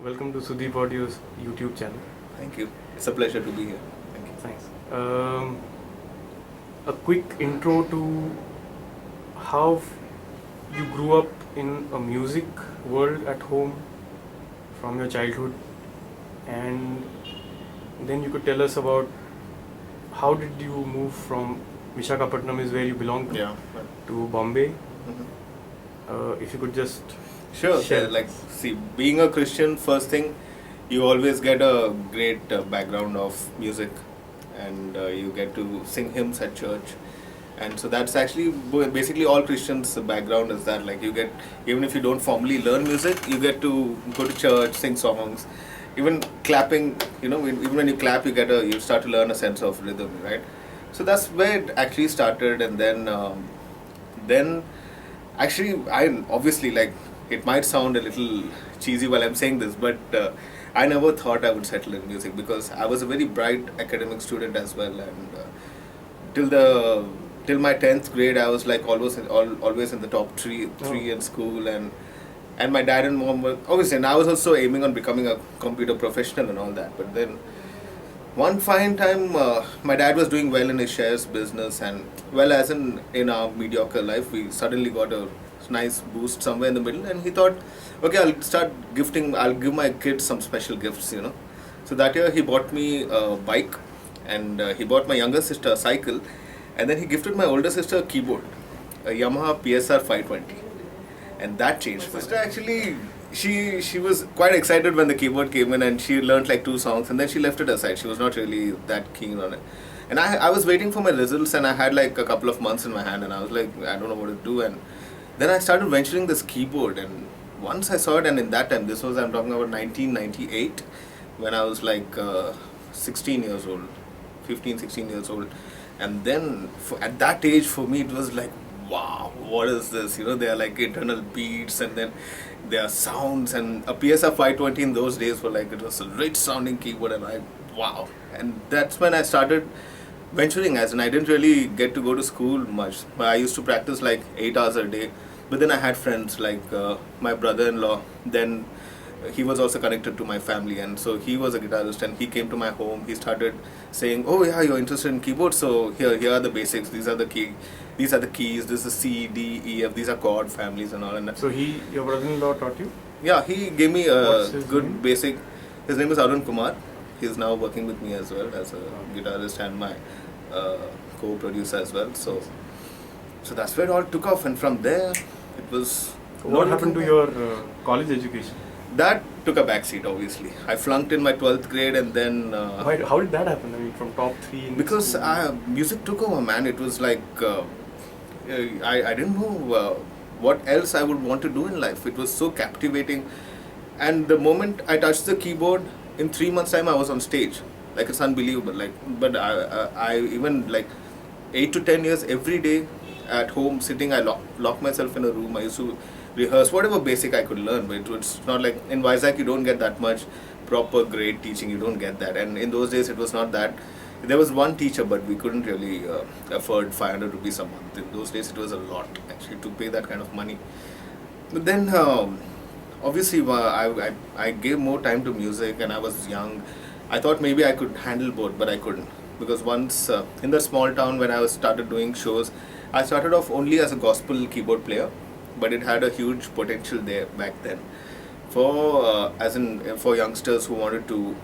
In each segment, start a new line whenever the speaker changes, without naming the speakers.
Welcome to Sudeep Audio's YouTube channel.
Thank you. It's a pleasure to be here. Thank you.
Thanks. A quick intro to how you grew up in a music world at home from your childhood, and then you could tell us about how did you move from Vishakapatnam is where you belong to,
Yeah.
to Bombay.
Mm-hmm.
If you could just
Sure.
share.
See, being a Christian, first thing, you always get a great background of music, and you get to sing hymns at church. And so that's actually basically all Christians' background is that, like, you get, even if you don't formally learn music, you get to go to church, sing songs, even clapping. Even when you clap, you start to learn a sense of rhythm, right? So that's where it actually started, and then actually, I obviously, like, it might sound a little cheesy while I'm saying this, but I never thought I would settle in music because I was a very bright academic student as well, and till my 10th grade, I was like always in the top three in school, and my dad and mom were obviously, and I was also aiming on becoming a computer professional and all that, but then one fine time, my dad was doing well in his shares business, and well, as in our mediocre life, we suddenly got a nice boost somewhere in the middle, and he thought, okay, I'll give my kids some special gifts. So that year he bought me a bike, and he bought my younger sister a cycle, and then he gifted my older sister a keyboard, a Yamaha PSR 520, and that changed my sister. Actually, she was quite excited when the keyboard came in, and she learned like 2 songs, and then she left it aside. She was not really that keen on it. And I was waiting for my results, and I had like a couple of months in my hand, and I was like, I don't know what to do. And then I started venturing this keyboard, and once I saw it, and in that time, I'm talking about 1998, when I was like 16 years old, 15, 16 years old. And then at that age, for me, it was like, wow, what is this? They are like internal beats, and then there are sounds, and a PSR 520 in those days were like, it was a rich sounding keyboard, and wow. And that's when I started venturing, as in I didn't really get to go to school much. I used to practice like 8 hours a day, but then I had friends like my brother-in-law. Then he was also connected to my family, and so he was a guitarist, and he came to my home. He started saying, oh yeah, you're interested in keyboard, so here are the basics. These are the keys. This is C, D, E, F. These are chord families and all. And
So your brother-in-law taught you?
yeah, he gave me a good
name?
basic. His name is Arun Kumar. He's now working with me as well as a guitarist and my co-producer as well. So that's where it all took off, and from there it was.
What happened to your college education?
That took a backseat, obviously. I flunked in my 12th grade, and then.
How did that happen? I mean, from top 3 in
Because
school?
music took over, man. It was like I didn't know what else I would want to do in life. It was so captivating, and the moment I touched the keyboard, in 3 months' time, I was on stage. Like, it's unbelievable. Like, but I even like 8 to 10 years every day at home sitting. I locked myself in a room. I used to rehearse whatever basic I could learn, but it's not like in Vizag you don't get that much proper grade teaching. You don't get that, and in those days it was not that. There was one teacher, but we couldn't really afford 500 rupees a month. In those days it was a lot actually to pay that kind of money. But then obviously I gave more time to music, and I was young. I thought maybe I could handle both, but I couldn't, because once in the small town when I started doing shows, I started off only as a gospel keyboard player, but it had a huge potential there back then for youngsters who wanted to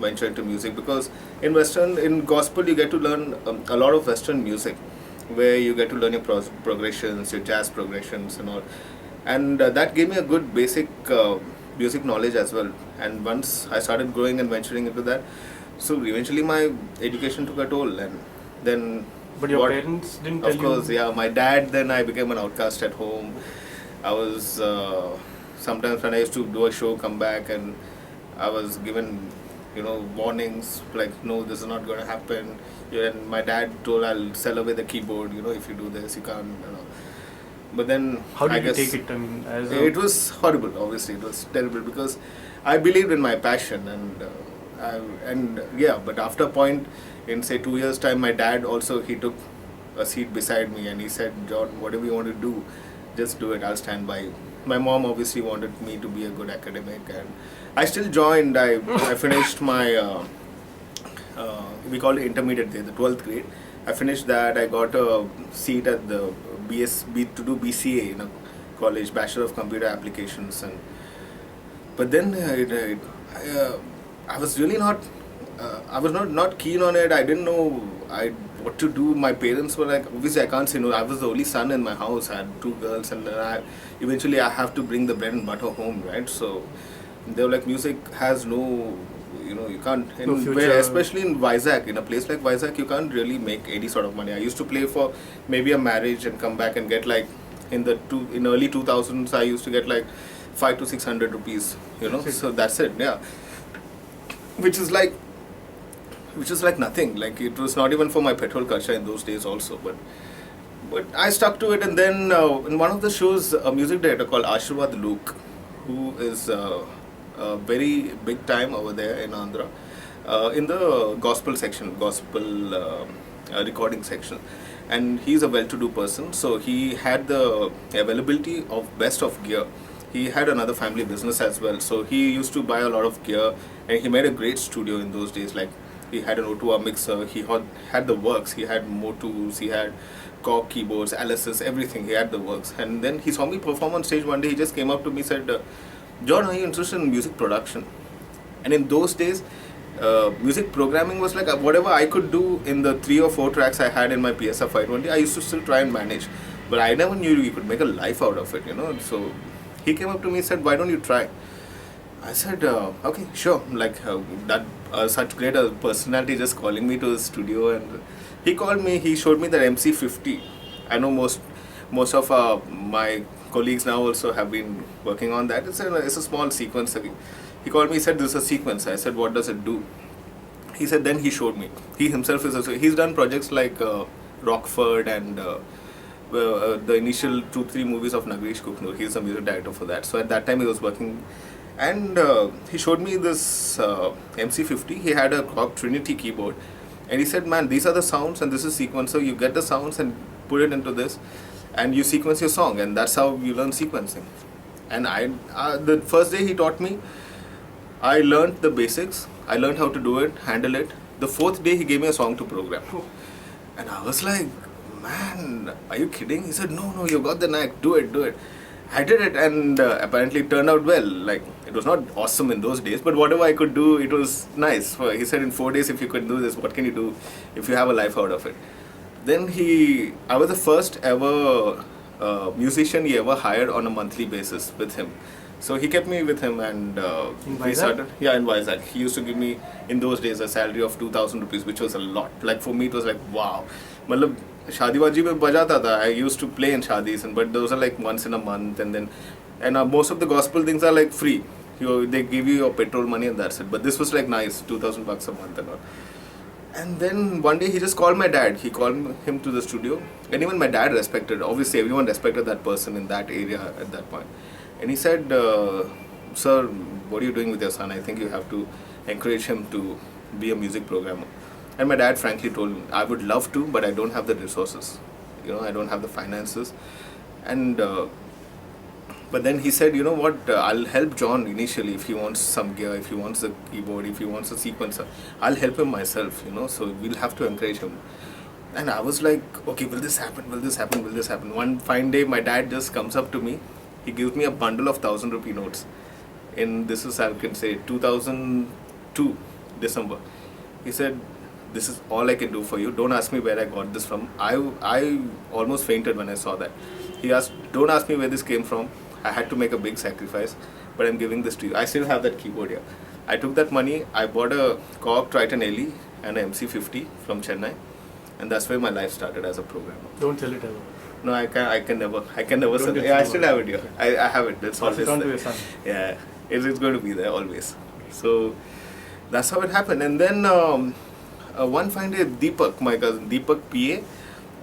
venture into music, because in gospel you get to learn a lot of Western music, where you get to learn your progressions, your jazz progressions and all, and that gave me a good basic music knowledge as well. And once I started growing and venturing into that, so eventually my education took a toll, and then.
But your parents didn't tell you?
Of course, yeah. My dad, then I became an outcast at home. I was, sometimes when I used to do a show, come back, and I was given, warnings, like, no, this is not going to happen. And my dad told, I'll sell away the keyboard, if you do this, you can't, But then,
how did
I
you
guess
take it? I mean,
it was horrible, obviously. It was terrible, because I believed in my passion, but after a point, in say 2 years' time, my dad also, he took a seat beside me, and he said, John, whatever you want to do, just do it, I'll stand by you. my mom obviously wanted me to be a good academic, and I still joined. I finished my we call it intermediate there, the 12th grade. I finished that. I got a seat at the to do BCA in a college, Bachelor of Computer Applications, and but then I was really not. I was not keen on it. I didn't know what to do. My parents were like, obviously I can't say no. I was the only son in my house. I had 2 girls, and then eventually I have to bring the bread and butter home, right? So they were like, music has no, you can't,
No future.
especially in Vizag, in a place like Vizag, you can't really make any sort of money. I used to play for maybe a marriage and come back and get like, in early 2000s, I used to get like 500 to 600 rupees, so that's it, yeah. Which is like nothing. Like, it was not even for my petrol kharcha in those days also, but I stuck to it. And then in one of the shows, a music director called Ashirwad Luke, who is very big time over there in Andhra, in the gospel section, recording section, and he's a well-to-do person, so he had the availability of best of gear. He had another family business as well, so he used to buy a lot of gear, and he made a great studio in those days. Like, he had an O2R mixer, he had the works, he had Motus, he had Korg keyboards, Alice's, everything, he had the works. And then he saw me perform on stage one day. He just came up to me, said, John, are you interested in music production? And in those days, music programming was like whatever I could do in the 3 or 4 tracks I had in my PSR 520, I used to still try and manage. But I never knew you could make a life out of it, So he came up to me and said, why don't you try? I said, okay, sure. Like, such great a personality just calling me to his studio. And he called me, he showed me that MC50. I know most of my colleagues now also have been working on that. It's a small sequencer. He called me, he said, this is a sequencer. I said, what does it do? He said, then he showed me. He himself he's done projects like Rockford and the initial 2-3 movies of Nagresh Kuknur. He's the music director for that. So at that time he was working, and he showed me this MC50. He had a Korg Trinity keyboard, and he said, man, these are the sounds and this is sequencer. You get the sounds and put it into this, and you sequence your song, and that's how you learn sequencing. And the first day he taught me, I learned the basics. I learned how to do it, handle it. The 4th day he gave me a song to program, and I was like, man, are you kidding? He said, no, you got the knack, do it. I did it, and apparently it turned out well. Like, it was not awesome in those days, but whatever I could do, it was nice. He said, in 4 days, if you could do this, what can you do if you have a life out of it? Then I was the first ever musician he ever hired on a monthly basis with him. So he kept me with him, and we started. Yeah, in Vizag. He used to give me, in those days, a salary of 2,000 rupees, which was a lot. Like, for me, it was like, wow. Matlab, शादी वाजी में बजाता था. I used to play in shadis, but those are like once in a month, and most of the gospel things are like free. They give you your petrol money and that's it. But this was like nice, 2,000 bucks a month and all. And then one day he just called my dad. He called him to the studio, and even my dad respected. Obviously, everyone respected that person in that area at that point. And he said, "Sir, what are you doing with your son? I think you have to encourage him to be a music programmer." And my dad frankly told me, I would love to, but I don't have the resources. I don't have the finances. And but then he said, you know what, I'll help John initially if he wants some gear, if he wants a keyboard, if he wants a sequencer. I'll help him myself, so we'll have to encourage him. And I was like, okay, will this happen? Will this happen? Will this happen? One fine day, my dad just comes up to me. He gives me a bundle of 1,000 rupee notes. This is, I can say, 2002, December. He said, this is all I can do for you. Don't ask me where I got this from. I almost fainted when I saw that. He asked, don't ask me where this came from. I had to make a big sacrifice, but I'm giving this to you. I still have that keyboard here. I took that money, I bought a Korg Triton LE and an MC50 from Chennai, and that's where my life started as a programmer.
Don't tell it ever.
No, I can never sell it. Yeah, I still have it here. I have it. It's always
on to
there.
your son.
Yeah, it's going to be there always. So that's how it happened. And then one fine day, Deepak, my cousin, Deepak PA,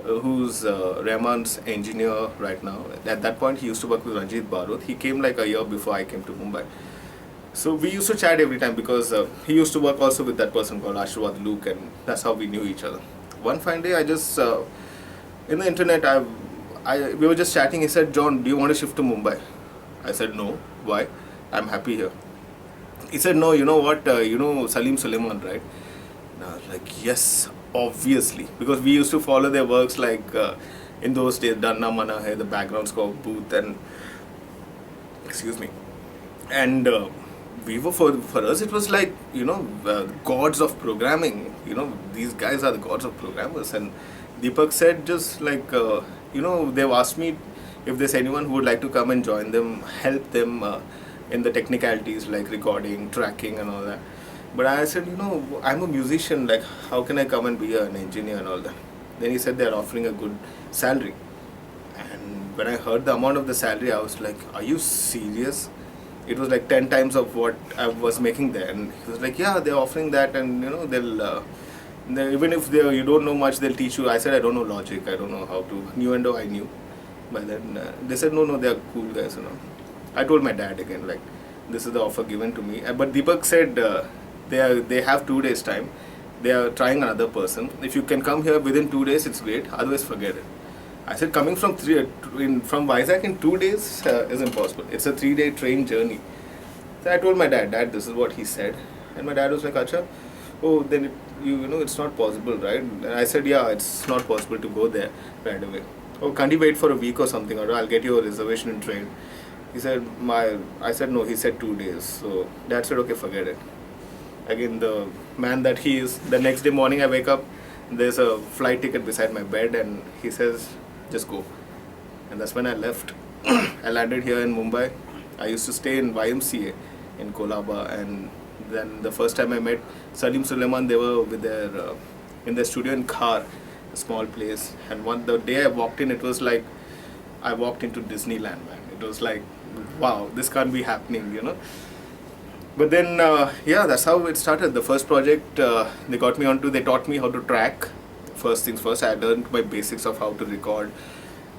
who's Rahman's engineer right now. At that point, he used to work with Ranjit Barot. He came like a year before I came to Mumbai. So we used to chat every time because he used to work also with that person called Ashirwad Luke, and that's how we knew each other. One fine day, I just, in the internet, we were just chatting. He said, John, do you want to shift to Mumbai? I said, no. Why? I'm happy here. He said, no, you know what? You know Salim Sulaiman, right? And I was like, yes, obviously. Because we used to follow their works like in those days, Danna Mana Hai, the background score booth, and excuse me. And we were, for us, it was like, gods of programming. These guys are the gods of programmers. And Deepak said, just like, they've asked me if there's anyone who would like to come and join them, help them in the technicalities like recording, tracking, and all that. But I said, I'm a musician, like, how can I come and be an engineer and all that? Then he said they're offering a good salary. And when I heard the amount of the salary, I was like, are you serious? It was like 10 times of what I was making there. And he was like, yeah, they're offering that, and even if you don't know much, they'll teach you. I said, I don't know logic, I don't know how to. Nuendo, I knew. But then they said, no, they're cool guys, I told my dad again, like, this is the offer given to me. But Deepak said they have 2 days time. They are trying another person. If you can come here within 2 days, it's great. Otherwise, forget it. I said, coming from Vizag in 2 days is impossible. It's a 3-day train journey. So I told my dad, this is what he said. And my dad was like, Acha, oh, then it's not possible, right? And I said, yeah, it's not possible to go there right away. Oh, can't you wait for a week or something, or I'll get you a reservation in train. He said, I said, no, he said 2 days. So Dad said, okay, forget it. Again, the man that he is, the next day morning I wake up, there's a flight ticket beside my bed, and he says, just go. And that's when I left. I landed here in Mumbai. I used to stay in YMCA in Kolaba, and then the first time I met Salim Sulaiman, they were with in their studio in Khar, a small place. And the day I walked in, it was like I walked into Disneyland, man. It was like, wow, this can't be happening. But then, that's how it started. The first project they taught me how to track. First things first, I learned my basics of how to record,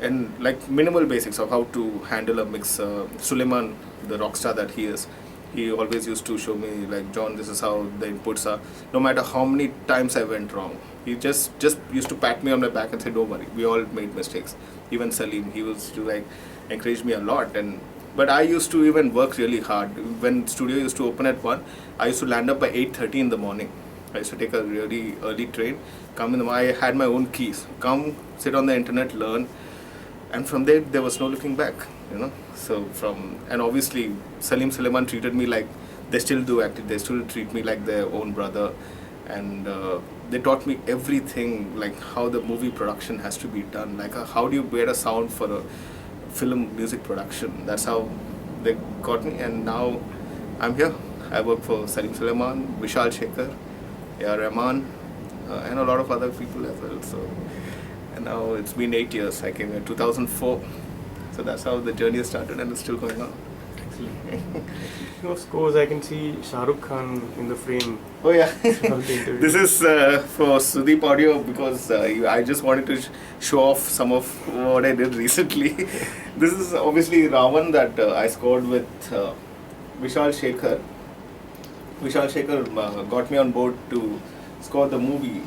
and like minimal basics of how to handle a mixer. Sulaiman, the rock star that he is, he always used to show me, like, John, this is how the inputs are. No matter how many times I went wrong, he just used to pat me on my back and say, don't worry, we all made mistakes. Even Salim, he was to like encourage me a lot. But I used to even work really hard. When studio used to open at 1, I used to land up by 8:30 in the morning. I used to take a really early train, come in I had my own keys, come, sit on the internet, learn, and from there was no looking back, So and obviously Salim Sulaiman treated me like they still do, actually. They still treat me like their own brother, and they taught me everything, like how the movie production has to be done, like how do you get a sound for a film music production. That's how they got me, and now I'm here. I work for Salim Sulaiman, Vishal Shekhar, ra.one, and a lot of other people as well. So, and now it's been 8 years. I came here in 2004. So that's how the journey started, and it's still going on.
Speaking of scores, I can see Shah Rukh Khan in the frame.
Oh yeah,
throughout the interview.
this is for Sudeep audio, because I just wanted to show off some of what I did recently. This is obviously ra.one that I scored with Vishal Shekhar. Vishal Shekhar got me on board to score the movie.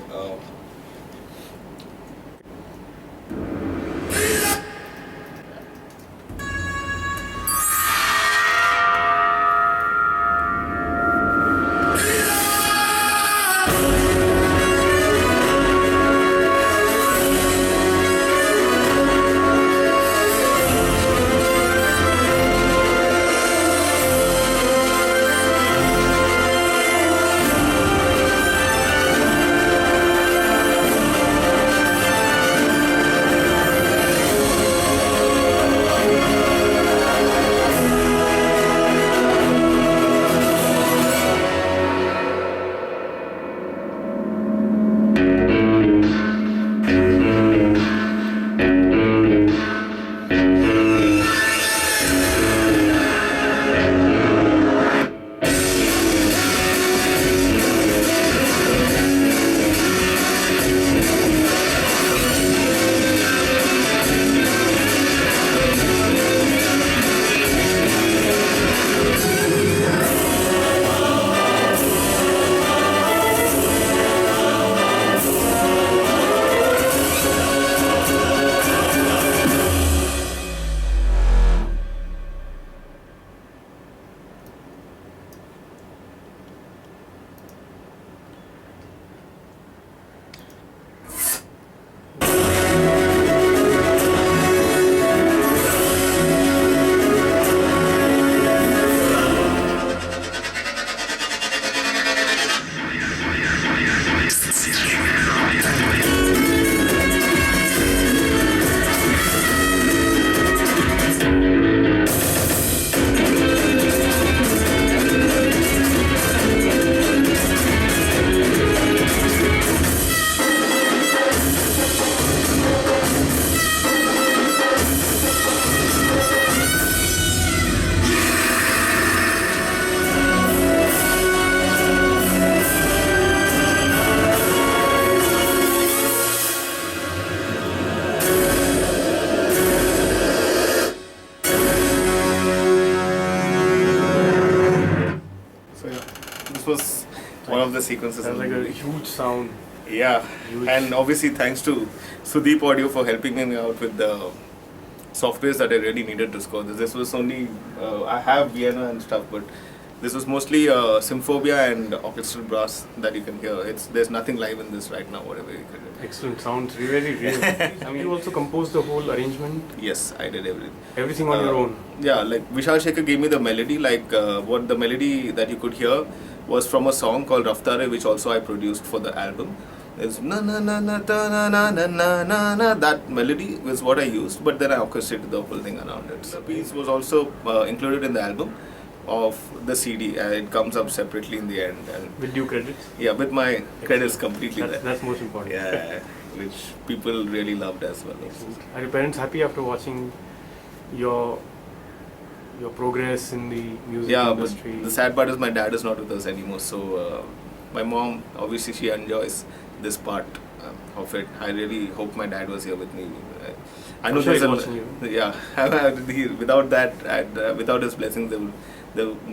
So yeah, this was one of the sequences.
That's
in
like
the
a
movie.
huge sound.
Yeah,
Huge.
and obviously thanks to Sudeep Audio for helping me out with the softwares that I really needed to score this. This was only I have Vienna and stuff, but this was mostly Symphonia and orchestral brass that you can hear. There's nothing live in this right now. Whatever you can do.
Excellent, sounds very real. I mean, you also composed the whole arrangement,
Yes, I did everything.
everything on your own.
Yeah, like Vishal Shekhar gave me the melody. Like what the melody that you could hear was from a song called Raftare, which also I produced for the album. It's na na na na ta na na na na na na. That melody was what I used, but then I orchestrated the whole thing around it. The piece was also included in the album of the CD. It comes up separately in the end, and
With due credits.
yeah, with my credits completely there.
That's most important.
Yeah, which people really loved as well.
Are your parents happy after watching your progress in the music
Yeah,
industry?
but the sad part is my dad is not with us anymore. So my mom, obviously, she enjoys this part of it. I really hope my dad was here with me. I know
I'm sure
there's
he's watching you.
Yeah, without that, without his blessings,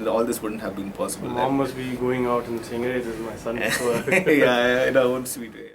all this wouldn't have been possible.
Mom must be going out and saying, "Hey, this is my son."
Yeah, in our own sweet way.